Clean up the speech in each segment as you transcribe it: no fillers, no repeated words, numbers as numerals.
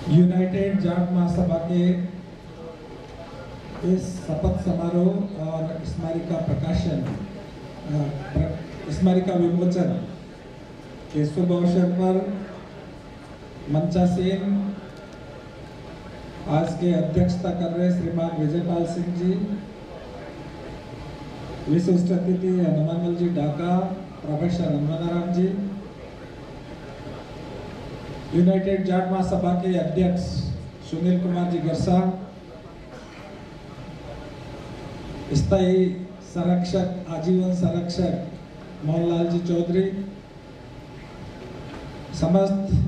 United Jat महासभा के इस शपथ समारोह और स्मारिका प्रकाशन स्मारिका विमोचन के शुभ अवसर पर मंचासीन आज के अध्यक्षता कर रहे श्रीमान विजयपाल सिंह जी, विशिष्ट अतिथि हनुमानलाल जी ढाका, प्रोफेसर हनुमानाराम जी, यूनाइटेड जाट महासभा के अध्यक्ष सुनील कुमार जी गरसा, स्थायी संरक्षक आजीवन संरक्षक मोहनलाल जी चौधरी, समस्त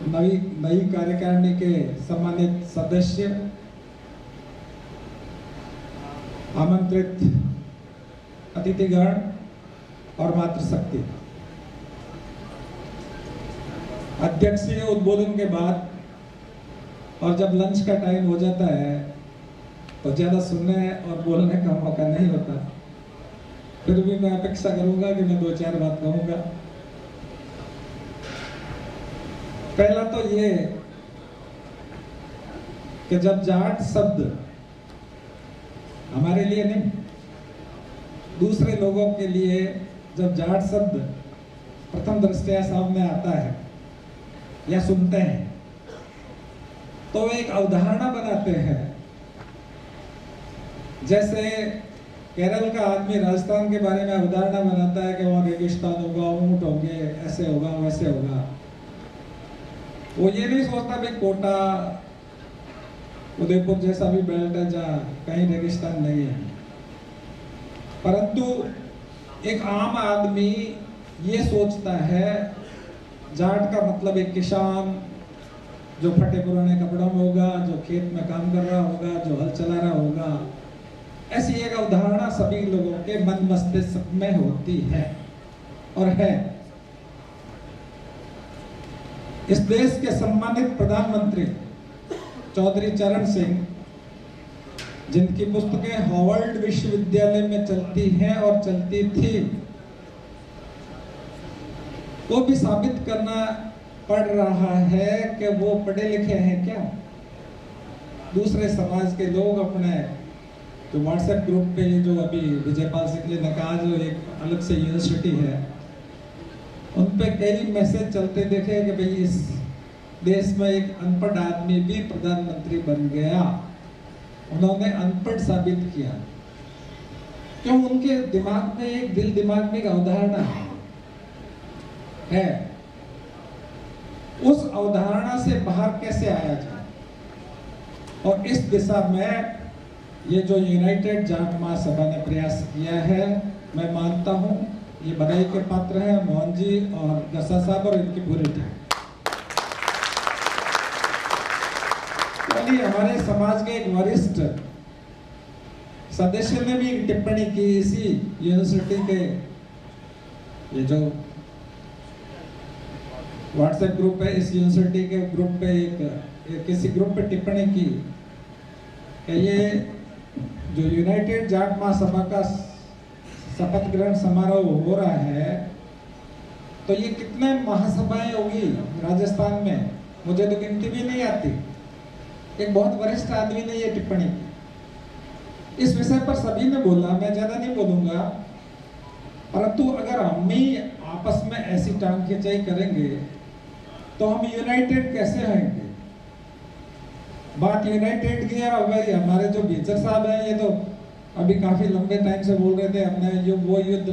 नई कार्यकारिणी के सम्मानित सदस्य, आमंत्रित अतिथिगण और मातृशक्ति। अध्यक्षीय उद्बोधन के बाद और जब लंच का टाइम हो जाता है तो ज्यादा सुनने और बोलने का मौका नहीं होता, फिर भी मैं अपेक्षा करूंगा कि मैं दो चार बात कहूंगा। पहला तो ये कि जब जाट शब्द हमारे लिए नहीं, दूसरे लोगों के लिए जब जाट शब्द प्रथम दृष्टया सामने आता है या सुनते हैं तो वे एक अवधारणा बनाते हैं। जैसे केरल का आदमी राजस्थान के बारे में अवधारणा बनाता है कि वहां रेगिस्तान होगा, ऊंट होंगे, ऐसे होगा वैसे होगा। वो ये नहीं सोचता भाई कोटा उदयपुर जैसा भी बेल्ट है जहाँ कहीं रेगिस्तान नहीं है, परंतु एक आम आदमी ये सोचता है जाट का मतलब एक किसान जो फटे पुराने कपड़ों में होगा, जो खेत में काम कर रहा होगा, जो हल चला रहा होगा। ऐसी एक अवधारणा सभी लोगों के मन मस्तिष्क में होती है और है। इस देश के सम्मानित प्रधानमंत्री चौधरी चरण सिंह, जिनकी पुस्तकें हार्वर्ड विश्वविद्यालय में चलती हैं और चलती थी, वो भी साबित करना पड़ रहा है कि वो पढ़े लिखे हैं क्या। दूसरे समाज के लोग अपने जो व्हाट्सएप ग्रुप पे जो अभी विजयपाल सिंह जी ने कहा जो एक अलग से यूनिवर्सिटी है, उन पे कई मैसेज चलते देखे कि भाई इस देश में एक अनपढ़ आदमी भी प्रधानमंत्री बन गया। उन्होंने अनपढ़ साबित किया। क्यों? उनके दिमाग में एक दिल दिमाग में एक अवधारणा है। उस अवधारणा से बाहर कैसे आया जाए, और इस दिशा में ये जो यूनाइटेड जाट महासभा ने प्रयास किया है, मैं मानता हूं ये बधाई के पात्र है मोहन जी और गरसा साहब और इनकी पूरी टीम। हमारे समाज के एक वरिष्ठ सदस्य ने भी एक टिप्पणी की इसी यूनिवर्सिटी के ये जो व्हाट्सएप ग्रुप है, इस यूनिवर्सिटी के ग्रुप पे एक किसी ग्रुप पे टिप्पणी की कि ये जो यूनाइटेड जाट महासभा का शपथ ग्रहण समारोह हो रहा है तो ये कितने महासभाएं होगी राजस्थान में, मुझे तो गिनती भी नहीं आती। एक बहुत वरिष्ठ आदमी ने ये टिप्पणी की। इस विषय पर सभी ने बोला, मैं ज्यादा नहीं बोलूंगा, परंतु अगर हम ही आपस में ऐसी टांग खिंचाई करेंगे तो हम यूनाइटेड कैसे होंगे। बात यूनाइटेड की है। और हमारे जो बीचर साहब हैं, ये तो अभी काफी लंबे टाइम से बोल रहे थे हमने वो युद्ध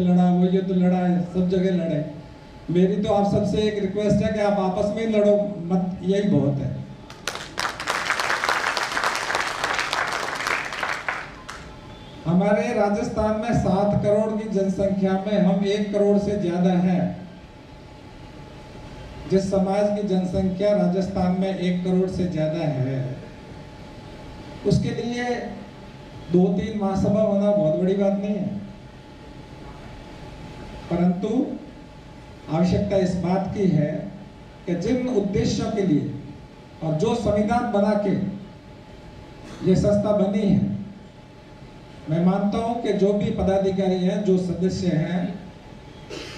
लड़ा, सब जगह लड़े। मेरी तो आप सबसे एक रिक्वेस्ट है कि आप आपस में ही लड़ो मत, यही बहुत है। हमारे राजस्थान में 7 करोड़ की जनसंख्या में हम 1 करोड़ से ज्यादा हैं। जिस समाज की जनसंख्या राजस्थान में 1 करोड़ से ज्यादा है, उसके लिए 2-3 महासभा होना बहुत बड़ी बात नहीं है, परंतु आवश्यकता इस बात की है कि जिन उद्देश्यों के लिए और जो संविधान बना के ये संस्था बनी है, मैं मानता हूं कि जो भी पदाधिकारी हैं, जो सदस्य हैं,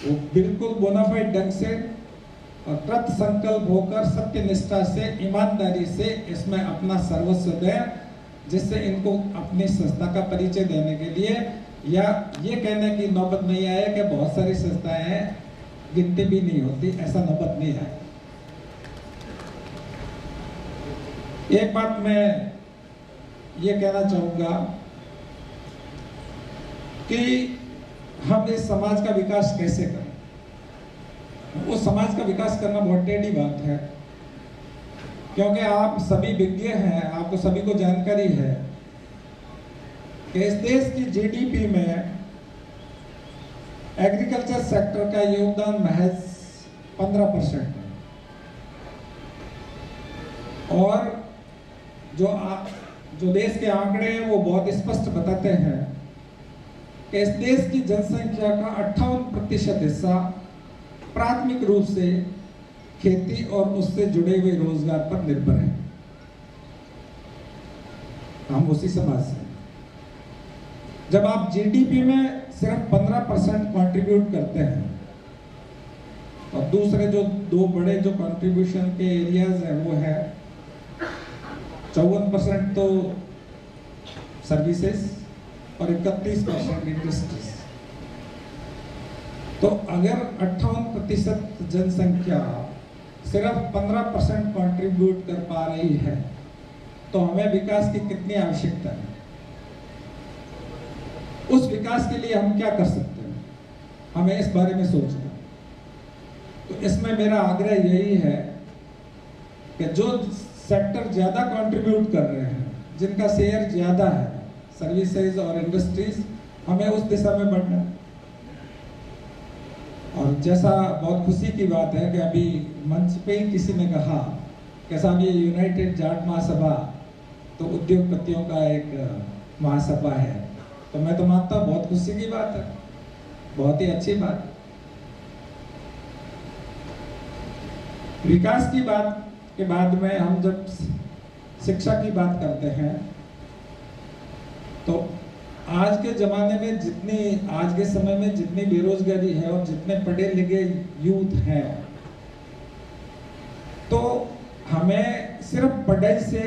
वो बिल्कुल बोनाफाइड ढंग से और कृत संकल्प होकर सत्य निष्ठा से, ईमानदारी से इसमें अपना सर्वस्व दें, जिससे इनको अपनी संस्था का परिचय देने के लिए या ये कहने की नौबत नहीं आए कि बहुत सारी संस्थाएं हैं, गिनती भी नहीं होती, ऐसा नौबत नहीं आए। एक बात मैं ये कहना चाहूंगा कि हम इस समाज का विकास कैसे करें। उस समाज का विकास करना बहुत टेढ़ी बात है, क्योंकि आप सभी विज्ञ हैं, आपको सभी को जानकारी है कि इस देश की जीडीपी में एग्रीकल्चर सेक्टर का योगदान महज 15% है। और जो देश के आंकड़े हैं वो बहुत स्पष्ट बताते हैं कि इस देश की जनसंख्या का 58% हिस्सा प्राथमिक रूप से खेती और उससे जुड़े हुए रोजगार पर निर्भर है। हम उसी समाज से। जब आप जीडीपी में सिर्फ 15% कंट्रीब्यूट करते हैं और दूसरे जो दो बड़े जो कंट्रीब्यूशन के एरियाज हैं वो है 54% तो सर्विसेज और 31% इंडस्ट्रीज। तो अगर 58% जनसंख्या सिर्फ 15% कंट्रीब्यूट कर पा रही है तो हमें विकास की कितनी आवश्यकता है। उस विकास के लिए हम क्या कर सकते हैं, हमें इस बारे में सोचना। तो इसमें मेरा आग्रह यही है कि जो सेक्टर ज्यादा कंट्रीब्यूट कर रहे हैं, जिनका शेयर ज्यादा है, सर्विसेज और इंडस्ट्रीज, हमें उस दिशा में बढ़ना है। और जैसा बहुत खुशी की बात है कि अभी मंच पे ही किसी ने कहा कि साहब ये यूनाइटेड जाट महासभा तो उद्योगपतियों का एक महासभा है, तो मैं तो मानता हूँ बहुत खुशी की बात है, बहुत ही अच्छी बात। विकास की बात के बाद में हम जब शिक्षा की बात करते हैं तो आज के जमाने में आज के समय में जितनी बेरोजगारी है और जितने पढ़े लिखे यूथ हैं, तो हमें सिर्फ पढ़ाई से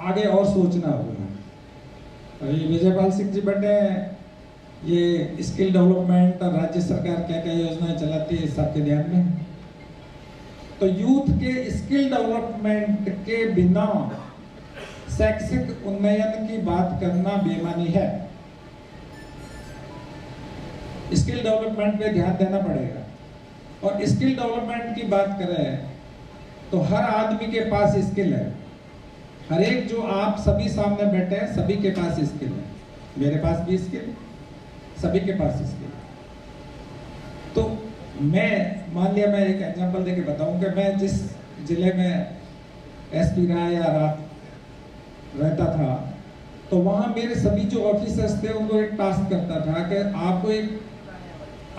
आगे और सोचना होगा। ये विजयपाल सिंह जी बने, ये स्किल डेवलपमेंट और राज्य सरकार क्या क्या योजनाएं चलाती है सबके ध्यान में। तो यूथ के स्किल डेवलपमेंट के बिना शैक्षिक उन्नयन की बात करना बेईमानी है। स्किल डेवलपमेंट पे ध्यान देना पड़ेगा। और स्किल डेवलपमेंट की बात करें तो हर आदमी के पास स्किल है। हर एक जो आप सभी सामने बैठे हैं सभी के पास स्किल है, मेरे पास भी स्किल, सभी के पास स्किल। तो मैं मान लिया, मैं एक एग्जांपल देके बताऊं कि मैं जिस जिले में एसपी रहा या रहता था, तो वहां मेरे सभी जो ऑफिसर्स थे उनको एक टास्क करता था कि आपको एक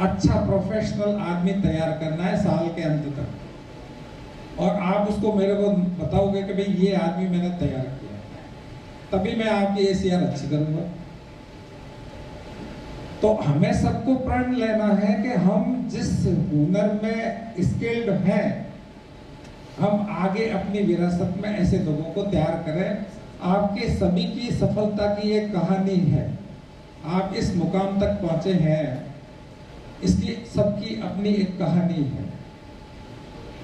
अच्छा प्रोफेशनल आदमी तैयार करना है साल के अंत तक, और आप उसको मेरे को बताओगे कि भाई ये आदमी मैंने तैयार किया, तभी मैं आपकी एसीआर अच्छी करूंगा। तो हमें सबको प्रण लेना है कि हम जिस हुनर में स्किल्ड हैं, हम आगे अपनी विरासत में ऐसे लोगों को तैयार करें। आपके सभी की सफलता की एक कहानी है, आप इस मुकाम तक पहुंचे हैं, इसकी सबकी अपनी एक कहानी है।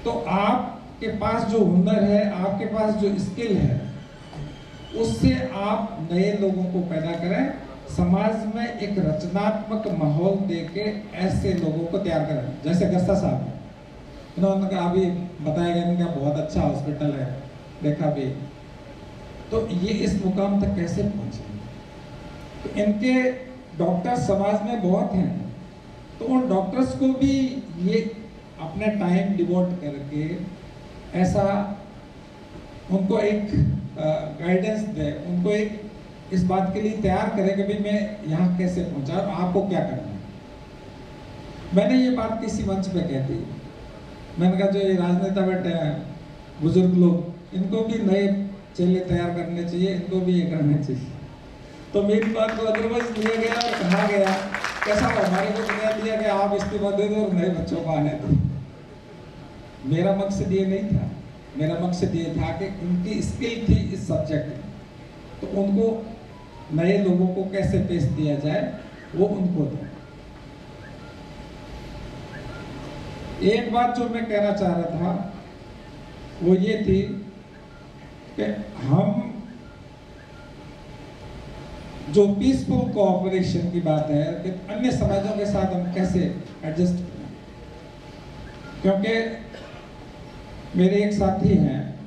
तो आपके पास जो हुनर है, आपके पास जो स्किल है, उससे आप नए लोगों को पैदा करें, समाज में एक रचनात्मक माहौल देके ऐसे लोगों को तैयार करें। जैसे गस्ता साहब, इन्होंने कहा अभी बताया गया, इनका बहुत अच्छा हॉस्पिटल है, देखा भी, तो ये इस मुकाम तक कैसे पहुंचे। तो इनके डॉक्टर समाज में बहुत हैं, तो उन डॉक्टर्स को भी ये अपने टाइम डिवोट करके ऐसा उनको एक गाइडेंस दे, उनको एक इस बात के लिए तैयार करे कि भाई मैं यहाँ कैसे पहुंचा और आपको क्या करना है। मैंने ये बात किसी मंच पे कह दी, मैंने कहा जो ये राजनेता बैठे हैं, बुजुर्ग लोग, इनको भी नए चेले तैयार करने चाहिए, इनको भी ये करना चाहिए। तो मेरी बात को अदरवाइज लिया गया और कहा गया कैसा हमारे को दुनिया दिया गया, आप इस्तीफा दे दो और नए बच्चों को आने दो। मेरा मकसद ये नहीं था। मेरा मकसद ये था कि उनकी स्किल थी इस सब्जेक्ट में, तो उनको नए लोगों को कैसे पेश दिया जाए वो उनको दो। एक बात जो मैं कहना चाह रहा था वो ये थी कि हम जो पीसफुल कोऑपरेशन की बात है कि अन्य समाजों के साथ हम कैसे एडजस्ट करें, क्योंकि मेरे एक साथी हैं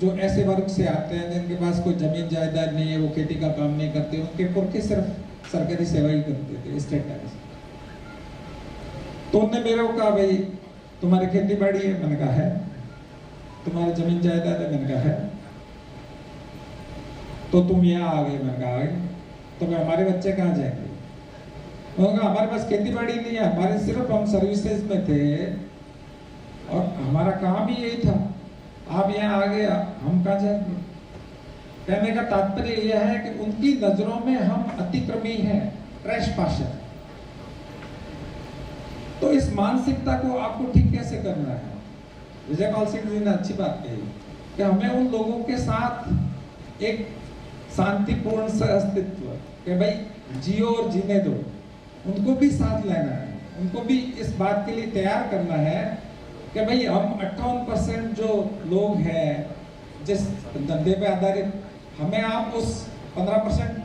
जो ऐसे वर्ग से आते हैं जिनके पास कोई जमीन जायदाद नहीं है, वो खेती का काम नहीं करते, उनके पुरखे सिर्फ सरकारी सेवा ही करते थे स्टेट टैक्स। तो उन्होंने मेरे को कहा, भाई तुम्हारी खेती बाड़ी है? मैंने कहा है। तुम्हारी जमीन जायदाद है? मैंने कहा है। तो तुम यहाँ आ गए? मैंने कहा आ गए। तो मैं हमारे बच्चे कहाँ जाएंगे? उन्होंने कहा हमारे पास खेती बाड़ी नहीं है, हमारे सिर्फ हम सर्विसेज में थे और हमारा काम ही यही था, आप यहाँ आ गए, हम कहाँ जाएंगे? कहने का तात्पर्य यह है कि उनकी नजरों में हम अतिक्रमी हैं, ट्रेशपासर। तो इस मानसिकता को आपको ठीक कैसे करना है? विजय पाल सिंह जी ने अच्छी बात कही कि हमें उन लोगों के साथ एक शांतिपूर्ण अस्तित्व कि भाई जियो और जीने दो, उनको भी साथ लेना है, उनको भी इस बात के लिए तैयार करना है कि भाई हम 58% जो लोग हैं जिस धंधे पे आधारित, हमें आप उस 15%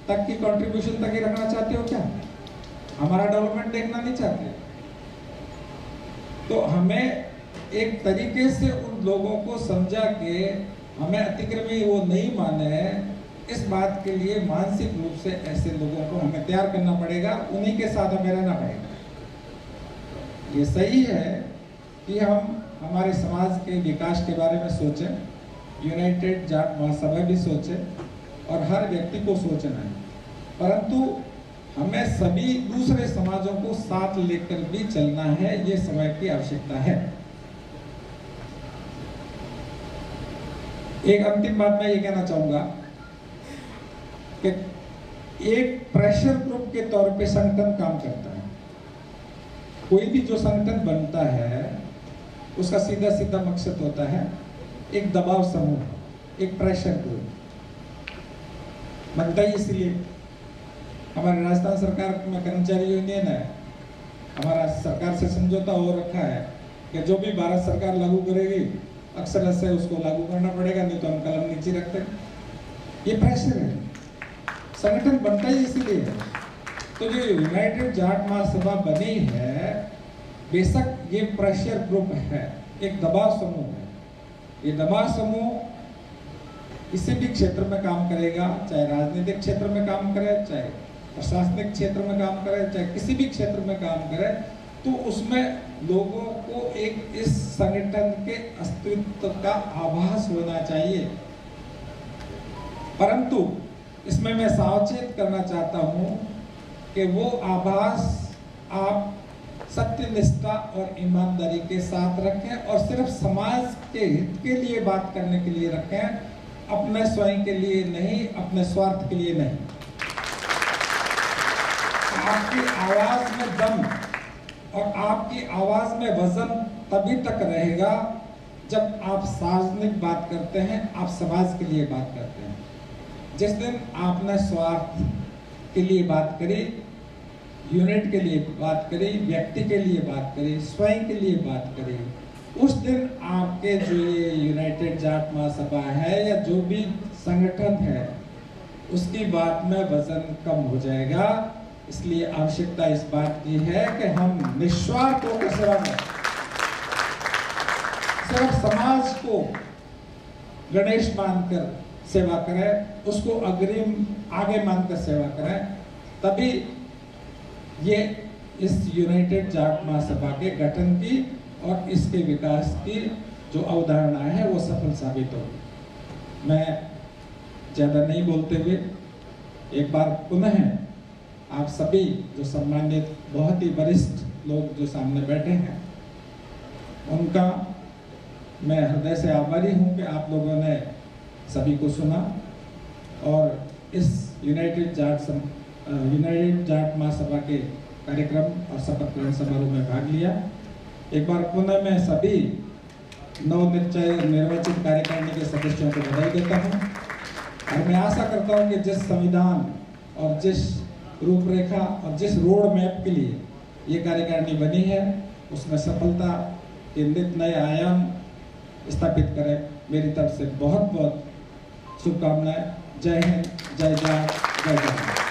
तक की कंट्रीब्यूशन तक ही रखना चाहते हो क्या? हमारा डेवलपमेंट देखना नहीं चाहते? तो हमें एक तरीके से उन लोगों को समझा के हमें अतिक्रमी वो नहीं माने, इस बात के लिए मानसिक रूप से ऐसे लोगों को हमें तैयार करना पड़ेगा, उन्हीं के साथ हमें रहना पड़ेगा। ये सही है कि हम हमारे समाज के विकास के बारे में सोचें, यूनाइटेड जाट महासभा भी सोचे और हर व्यक्ति को सोचना है, परंतु हमें सभी दूसरे समाजों को साथ लेकर भी चलना है, ये समय की आवश्यकता है। एक अंतिम बात मैं ये कहना चाहूंगा कि एक प्रेशर ग्रुप के तौर पे संगठन काम करता है। कोई भी जो संगठन बनता है उसका सीधा सीधा मकसद होता है एक दबाव समूह, एक प्रेशर ग्रुप बनता ही इसलिए। हमारे राजस्थान सरकार में कर्मचारी यूनियन है, हमारा सरकार से समझौता हो रखा है कि जो भी भारत सरकार लागू करेगी अक्सर से उसको लागू करना पड़ेगा, नहीं तो हम कलम नीचे रखते हैं। ये प्रेशर है, संगठन बनता ही इसीलिए है। तो जो यूनाइटेड जाट महासभा बनी है, बेशक ये प्रेशर ग्रुप है, एक दबाव समूह है। ये दबाव समूह किसी भी क्षेत्र में काम करेगा, चाहे राजनीतिक क्षेत्र में काम करे, चाहे प्रशासनिक क्षेत्र में काम करे, चाहे किसी भी क्षेत्र में काम करे, तो उसमें लोगों को एक इस संगठन के अस्तित्व का आभास होना चाहिए। परंतु इसमें मैं सावचेत करना चाहता हूं कि वो आभास आप सत्यनिष्ठा और ईमानदारी के साथ रखें और सिर्फ समाज के हित के लिए बात करने के लिए रखें, अपने स्वयं के लिए नहीं, अपने स्वार्थ के लिए नहीं। आपकी आवाज में दम और आपकी आवाज में वजन तभी तक रहेगा जब आप सार्वजनिक बात करते हैं, आप समाज के लिए बात करते हैं। जिस दिन आपने स्वार्थ के लिए बात करी, यूनिट के लिए बात करी, व्यक्ति के लिए बात करी, स्वयं के लिए बात करी, उस दिन आपके जो ये यूनाइटेड जाट महासभा है या जो भी संगठन है उसकी बात में वजन कम हो जाएगा। इसलिए आवश्यकता इस बात की है कि हम निस्वार्थ होकर सेवा करें, सिर्फ समाज को गणेश मानकर सेवा करें, उसको अग्रिम आगे मानकर सेवा करें, तभी ये इस यूनाइटेड जाट महासभा के गठन की और इसके विकास की जो अवधारणा है वो सफल साबित होगी। मैं ज़्यादा नहीं बोलते हुए एक बार पुनः आप सभी जो सम्मानित बहुत ही वरिष्ठ लोग जो सामने बैठे हैं उनका मैं हृदय से आभारी हूं कि आप लोगों ने सभी को सुना और इस यूनाइटेड जाट महासभा के कार्यक्रम और शपथ ग्रहण समारोह में भाग लिया। एक बार पुनः मैं सभी निर्वाचित कार्यकारिणी के सदस्यों को बधाई देता हूं और मैं आशा करता हूं कि जिस संविधान और जिस रूपरेखा और जिस रोड मैप के लिए ये कार्यकारिणी बनी है उसमें सफलता के नए आयाम स्थापित करें। मेरी तरफ से बहुत बहुत शुभकामनाएं। जय हिंद, जय जवान, जय जवान।